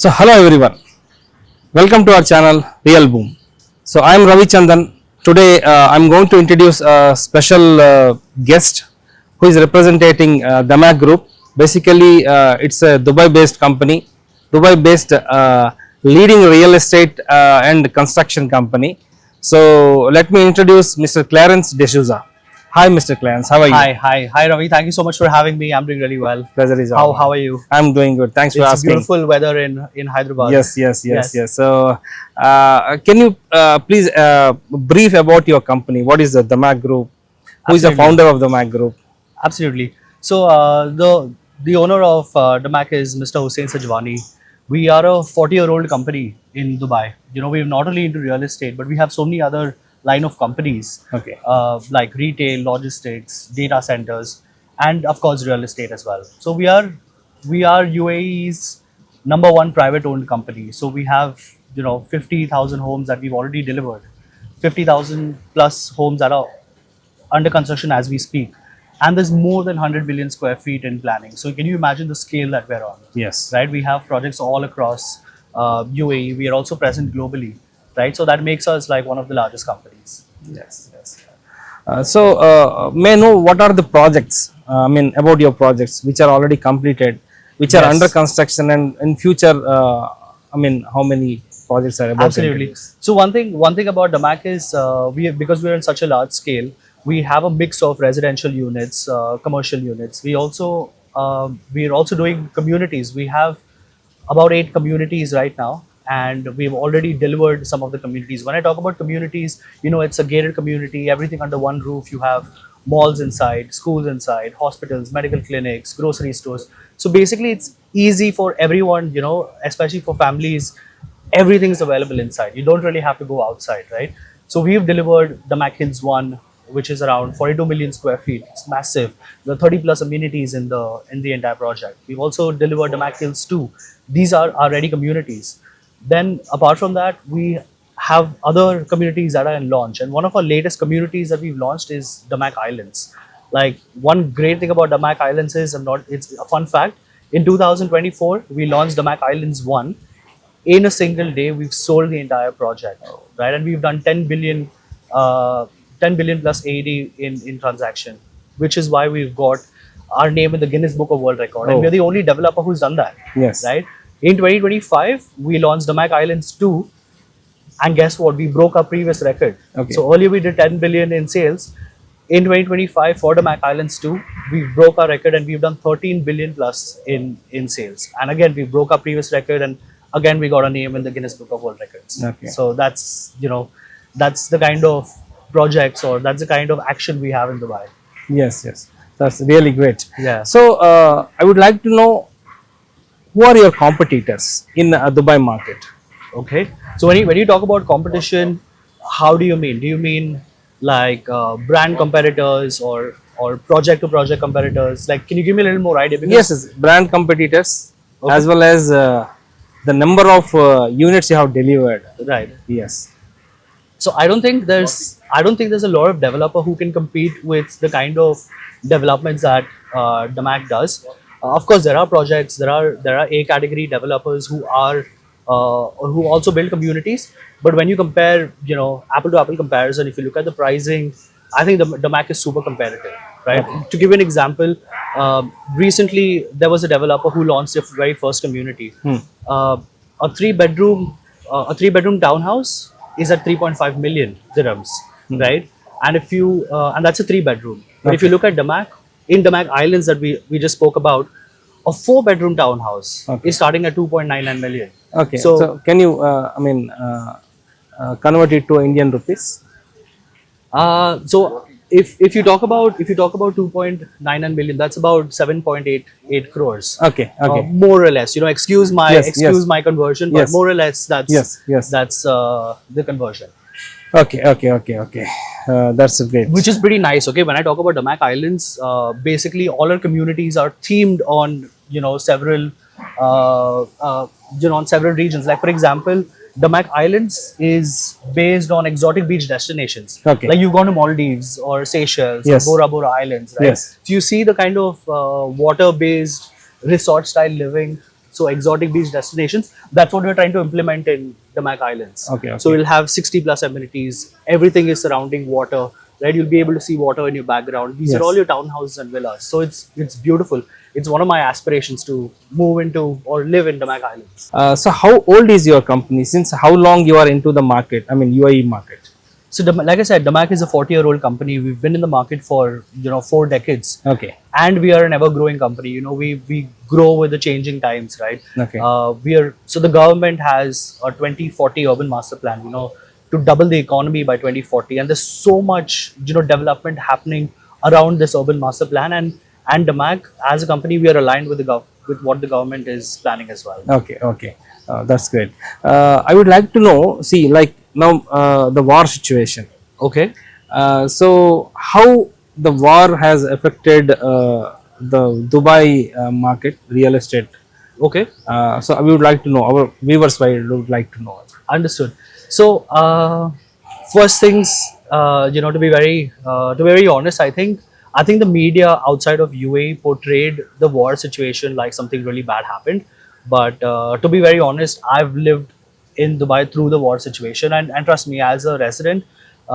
So hello everyone, welcome to our channel Real Boom. So I am Ravi Chandan. Today I am going to introduce a special guest who is representing DAMAC Group. Basically it's a Dubai based company, Dubai based leading real estate and construction company. So let me introduce Mr. Clarence D'Souza. Hi Mr. Clarence, how are you? Hi, Ravi. Thank you so much for having me. I'm doing really well. Pleasure is How all. how are you? I'm doing good. Thanks for It's asking. beautiful weather in Hyderabad. Yes. So, can you please brief about your company? What is the DAMAC Group? Who is the Absolutely. founder of the DAMAC Group? Absolutely. So the owner of DAMAC is Mr. Hussein Sajwani. We are a 40-year-old company in Dubai. We're not only into real estate, but we have so many other line of companies Okay. like retail, logistics, data centers, and of course real estate as well. So we are UAE's number one private owned company. So we have 50,000 homes that we've already delivered, 50,000 plus homes that are under construction as we speak. And there's more than 100 billion square feet in planning. So can you imagine the scale that we're on? Yes. Right? We have projects all across UAE. We are also present globally, right? So that makes us like one of the largest companies. Yes. So, may I know what are the projects? About your projects which are already completed, which are Yes. under construction, and in future, how many projects are about to Absolutely. introduce? So one thing about DAMAC is because we're in such a large scale, we have a mix of residential units, commercial units. We're also doing communities. We have about 8 communities right now, and we've already delivered some of the communities. When I talk about communities, it's a gated community, everything under one roof. You have malls inside, schools inside, hospitals, medical clinics, grocery stores. So basically, it's easy for everyone, especially for families. Everything's available inside. You don't really have to go outside, right? So we've delivered the Mac Hills 1, which is around 42 million square feet. It's massive. There are 30 plus amenities in the entire project. We've also delivered the Mac Hills 2. These are our ready communities. Then apart from that, we have other communities that are in launch. And one of our latest communities that we've launched is DAMAC Islands. Like, one great thing about DAMAC Islands is, it's a fun fact, in 2024, we launched DAMAC Islands 1. In a single day, we've sold the entire project, right? And we've done 10 billion plus AED in transaction, which is why we've got our name in the Guinness Book of World Record. And Oh. we're the only developer who's done that, Yes. right? In 2025, we launched DAMAC Islands 2, and guess what? We broke our previous record. Okay. So earlier we did 10 billion in sales. In 2025, for DAMAC Islands 2, we broke our record and we've done 13 billion plus in sales. And again, we broke our previous record, and again we got a name in the Guinness Book of World Records. Okay. So that's the kind of projects, or that's the kind of action we have in Dubai. Yes. That's really great. Yeah. So, I would like to know who are your competitors in Dubai market? Okay. So when you talk about competition, how do you mean? Do you mean like brand competitors or project to project competitors? Like, can you give me a little more idea? Yes, brand competitors, Okay. as well as the number of units you have delivered. Right. Yes. So I don't think there's a lot of developer who can compete with the kind of developments that DAMAC does. Of course, there are projects, there are A category developers who who also build communities. But when you compare, apple to apple comparison, if you look at the pricing, I think the DAMAC is super competitive, right? Okay. To give you an example, recently there was a developer who launched their very first community. A three bedroom townhouse is at 3.5 million dirhams, right? And if you and that's a 3 bedroom. But if you look at DAMAC, in DAMAC Islands that we just spoke about, a 4 bedroom townhouse Okay. is starting at 2.99 million. Okay. So, can you, convert it to Indian rupees? So if you talk about 2.99 million, that's about 7.88 crores. Okay. More or less, excuse Yes. my conversion, but Yes. more or less that's Yes. that's the conversion, Okay. That's great. which is pretty nice. Okay, when I talk about DAMAC Islands, basically all our communities are themed on several on several regions. Like, for example, DAMAC Islands is based on exotic beach destinations. Okay. Like, you've gone to Maldives or Seychelles Yes. or Bora Bora Islands, right? Yes. So you see the kind of water-based resort-style living so exotic beach destinations. That's what we're trying to implement in DAMAC Islands. Okay, So okay. we'll have 60 plus amenities. Everything is surrounding water, right? You'll be able to see water in your background. These are Yes. all your townhouses and villas. So it's beautiful. It's one of my aspirations to move into or live in DAMAC Islands. So how old is your company? Since how long you are into the market? I mean UAE market. So, like I said, DAMAC is a 40-year-old company. We've been in the market for 4 decades, Okay. and we are an ever-growing company. We grow with the changing times, right? Okay. We are so the government has a 2040 urban master plan. To double the economy by 2040, and there's so much development happening around this urban master plan, and DAMAC as a company, we are aligned with with what the government is planning as well. Okay, okay, that's great. I would like to know, see, like now the war situation. Okay. So, how the war has affected the Dubai market real estate? Okay. So, I would like to know. Our viewers would like to know. Understood. So, first things, to be very honest, I think the media outside of UAE portrayed the war situation like something really bad happened. But to be very honest, I've lived in Dubai through the war situation, and trust me, as a resident,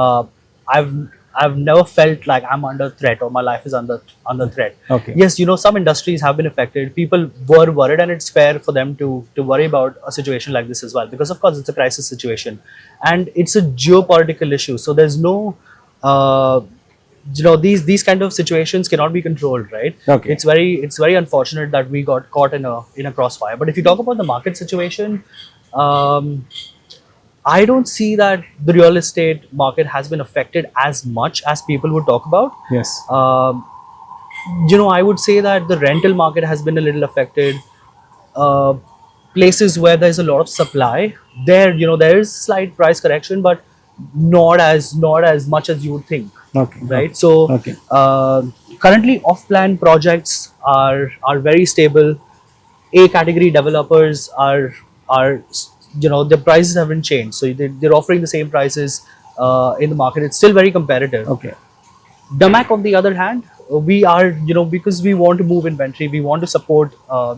uh, I've I've never felt like I'm under threat or my life is under threat. Okay. Yes, some industries have been affected. People were worried, and it's fair for them to worry about a situation like this as well, because of course it's a crisis situation, and it's a geopolitical issue. So there's no, these kind of situations cannot be controlled, right? Okay. It's very unfortunate that we got caught in a crossfire. But if you talk about the market situation, um, I don't see that the real estate market has been affected as much as people would talk about. Yes. I would say that the rental market has been a little affected. Uh, Places where there's a lot of supply, there is slight price correction, but not as much as you would think, Okay. right? So Okay. currently off-plan projects are very stable. A category developers are the prices haven't changed, so they're offering the same prices in the market. It's still very competitive. Okay. DAMAC, on the other hand, we are, because we want to move inventory, we want to support,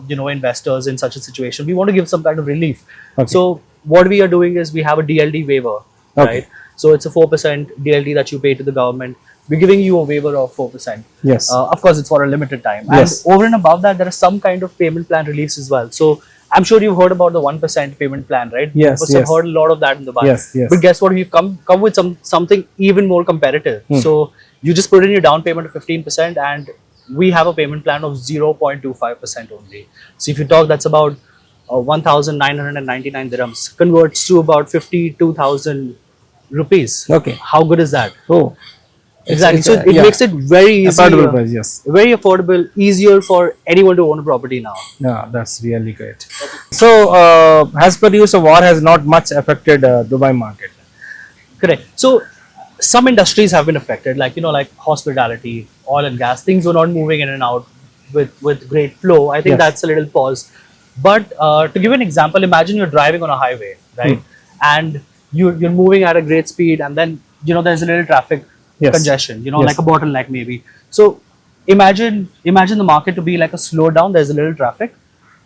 investors in such a situation. We want to give some kind of relief. Okay. So what we are doing is we have a DLD waiver, Okay. right? So it's a 4% DLD that you pay to the government. We're giving you a waiver of 4%. Yes. Of course, it's for a limited time. Yes. And over and above that, there is some kind of payment plan reliefs as well. So I'm sure you've heard about the 1% payment plan, right? Yes, You must have yes. heard a lot of that in Dubai. Yes, yes. But guess what? We've come with something even more competitive. So you just put in your down payment of 15%, and we have a payment plan of 0.25% only. So if you talk, that's about 1,999 dirhams, converts to about 52,000 rupees. Okay. How good is that? Oh. Exactly. So it yeah. makes it very easy, Affordable price. Yes. very affordable, easier for anyone to own a property now. Yeah, that's really great. So, as per you, so war has not much affected Dubai market. Correct. So some industries have been affected, like hospitality, oil and gas. Things were not moving in and out with great flow. I think Yes. that's a little pause. But to give an example, imagine you're driving on a highway, right? And you're moving at a great speed, and then there's a little traffic Yes. congestion, Yes. like a bottleneck maybe. So imagine the market to be like a slowdown. There's a little traffic,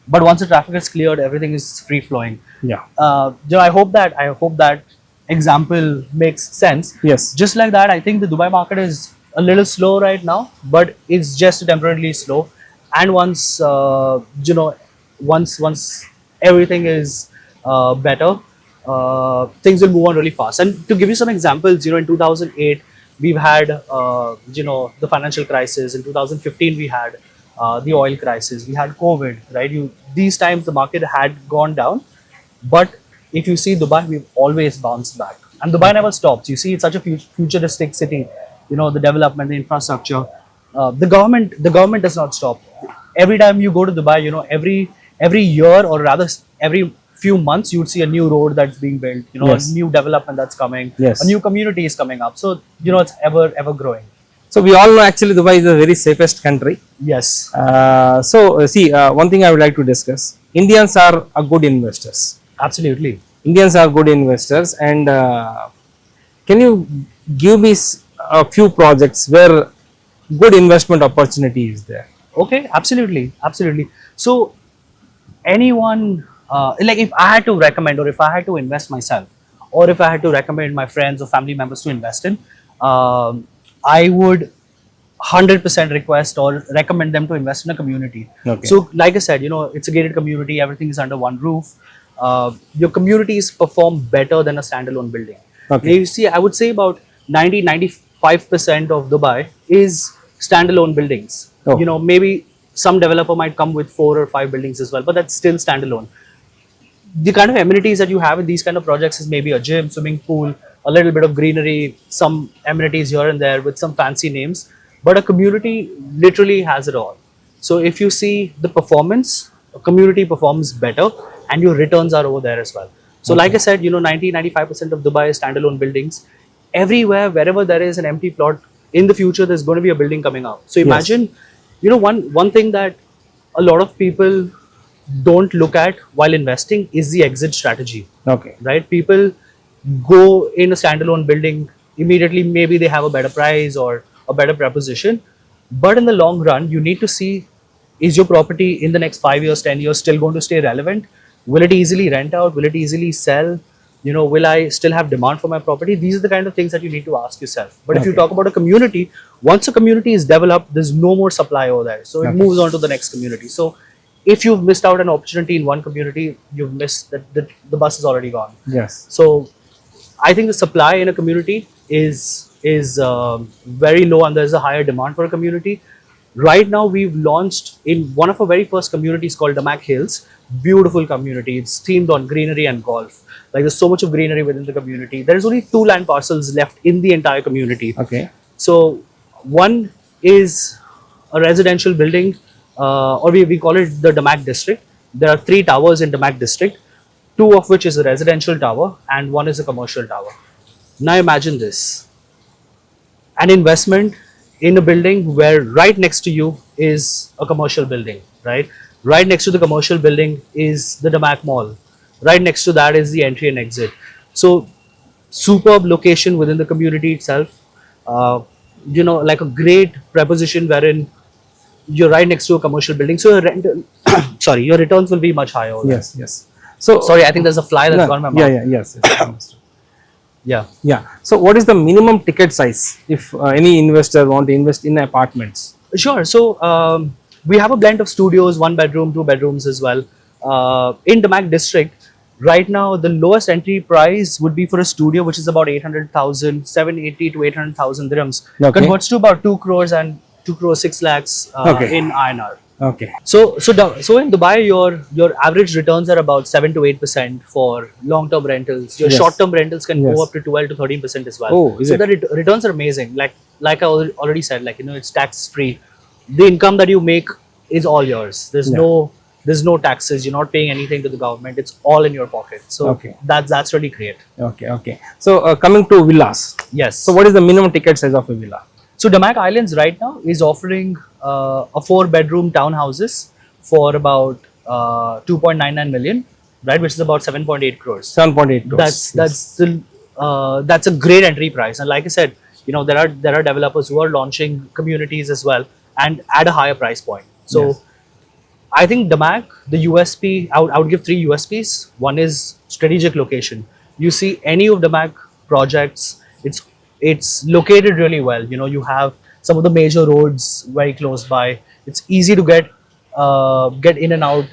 but once the traffic is cleared, everything is free flowing. Yeah. I hope that example makes sense. Yes. Just like that, I think the Dubai market is a little slow right now, but it's just temporarily slow. And once everything is better, things will move on really fast. And to give you some examples, in 2008 we've had the financial crisis. In 2015 we had the oil crisis. We had COVID, right? These times the market had gone down, but if you see Dubai, we've always bounced back. And Dubai never stops. You see, it's such a futuristic city. The development, the infrastructure. The government does not stop. Every time you go to Dubai, every year, or rather every few months, you would see a new road that's being built. Yes. A new development that's coming. Yes. A new community is coming up. So it's ever growing. So we all know actually Dubai is the very safest country. Yes. One thing I would like to discuss. Indians are a good investors. Absolutely. Indians are good investors, and can you give me a few projects where good investment opportunity is there? Okay. Absolutely. So anyone, like if I had to recommend, or if I had to invest myself, or if I had to recommend my friends or family members to invest in, I would 100% request or recommend them to invest in a community. Okay. So, like I said, it's a gated community, everything is under one roof. Your communities perform better than a standalone building. Okay. Now, you see, I would say about 95% of Dubai is standalone buildings. Oh. Maybe some developer might come with 4 or 5 buildings as well, but that's still standalone. The kind of amenities that you have in these kind of projects is maybe a gym, swimming pool, a little bit of greenery, some amenities here and there with some fancy names. But a community literally has it all. So if you see the performance, a community performs better and your returns are over there as well. So like I said, 95% of Dubai is standalone buildings. Everywhere, wherever there is an empty plot, in the future, there's going to be a building coming out. So imagine, one thing that a lot of people don't look at while investing is the exit strategy. Okay. Right? People go in a standalone building immediately, maybe they have a better price or a better proposition, but in the long run you need to see, is your property in the next 5 years, 10 years still going to stay relevant? Will it easily rent out? Will it easily sell? Will I still have demand for my property? These are the kind of things that you need to ask yourself. But if you talk about a community, once a community is developed, there's no more supply over there, so it moves on to the next community. So if you've missed out an opportunity in one community, you've missed that the bus is already gone. Yes. So I think the supply in a community is very low, and there's a higher demand for a community. Right now, we've launched in one of our very first communities called DAMAC Hills. Beautiful community. It's themed on greenery and golf. Like, there's so much of greenery within the community. There's only 2 land parcels left in the entire community. Okay. So one is a residential building, or we call it the DAMAC district. There are 3 towers in DAMAC district, 2 of which is a residential tower and 1 is a commercial tower. Now imagine this, an investment in a building where right next to you is a commercial building, right? Right next to the commercial building is the DAMAC Mall. Right next to that is the entry and exit. So superb location within the community itself. Like a great preposition wherein you're right next to a commercial building. So your returns will be much higher. Yes, yes. So Sorry, I think there's a fly that's gone in my mouth. Yes. Understood. Yeah. So what is the minimum ticket size if any investor want to invest in apartments? Sure. So we have a blend of studios, 1 bedroom, 2 bedrooms as well. In DAMAC district, right now the lowest entry price would be for a studio, which is about 800,000, 780 to 800,000 dirhams. Okay. Converts to about 2 crores and 2 crores 6 lakhs in INR. Okay. So in Dubai, your average returns are about 7 to 8% for long-term rentals. Your short-term rentals can go up to 12 to 13% as well. Oh, is so it? the returns are amazing. Like I already said, it's tax-free. The income that you make is all yours. There's no taxes. You're not paying anything to the government. It's all in your pocket. So that's really great. Okay. So coming to villas. Yes. So what is the minimum ticket size of a villa? So DAMAC Islands right now is offering a 4-bedroom townhouses for about 2.99 million, right, which is about 7.8 crores. 7.8 crores. That's a great entry price. And like I said, there are developers who are launching communities as well and at a higher price point. So I think DAMAC, the USP, I would give 3 USPs. One is strategic location. You see any of DAMAC projects, it's located really well. You have some of the major roads very close by. It's easy to get in and out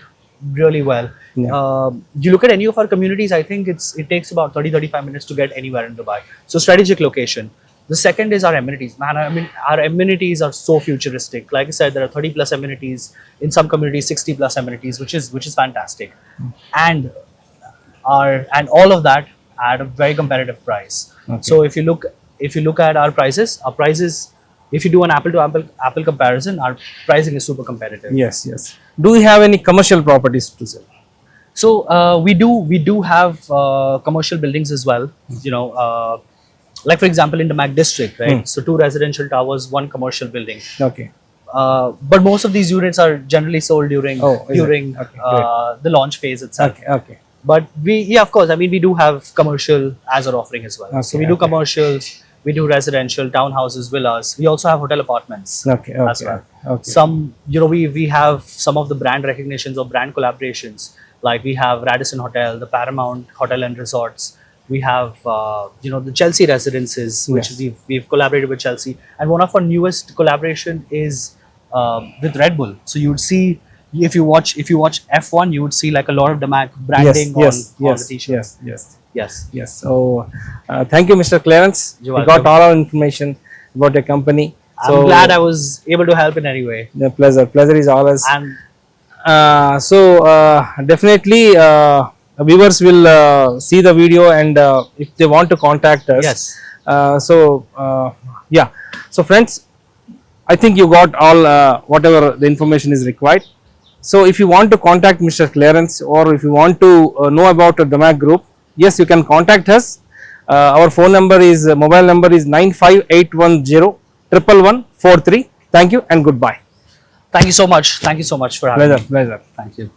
really well. You look at any of our communities, I think it takes about 30-35 minutes to get anywhere in Dubai. So strategic location. The second is our amenities. Man, I mean, our amenities are so futuristic. Like I said, there are 30 plus amenities in some communities, 60 plus amenities, which is fantastic, and all of that at a very competitive price. So if you look at our prices, if you do an apple to apple comparison, our pricing is super competitive. Yes. Do you have any commercial properties to sell? So we do have commercial buildings as well. Like for example in the MAC district, right? So 2 residential towers, 1 commercial building. Okay. But most of these units are generally sold during the launch phase itself. Okay. But of course, I mean, we do have commercial as our offering as well. So we do commercials, We do residential, townhouses, villas. We also have hotel apartments Okay, as okay, well. okay. Some, we have some of the brand recognitions or brand collaborations. Like we have Radisson Hotel, the Paramount Hotel and Resorts. We have the Chelsea residences, which Yes. we've collaborated with Chelsea. And one of our newest collaboration is with Red Bull. So you would see, if you watch F1, you would see like a lot of DAMAC branding Yes, on yes, the t-shirts. yes, yes, Yes. yes. So, thank you, Mr. Clarence. You're We got welcome. all our information about your company. So, I'm glad I was able to help in any way. the pleasure is ours. And So definitely viewers will see the video, and if they want to contact us. Yes. So yeah. So friends, I think you got all whatever the information is required. So if you want to contact Mr. Clarence, or if you want to know about the DAMAC group, yes, you can contact us. Our phone number is mobile number is 95810 11143. Thank you and goodbye. thank you so much. Thank you so much for having me. Pleasure. Thank you.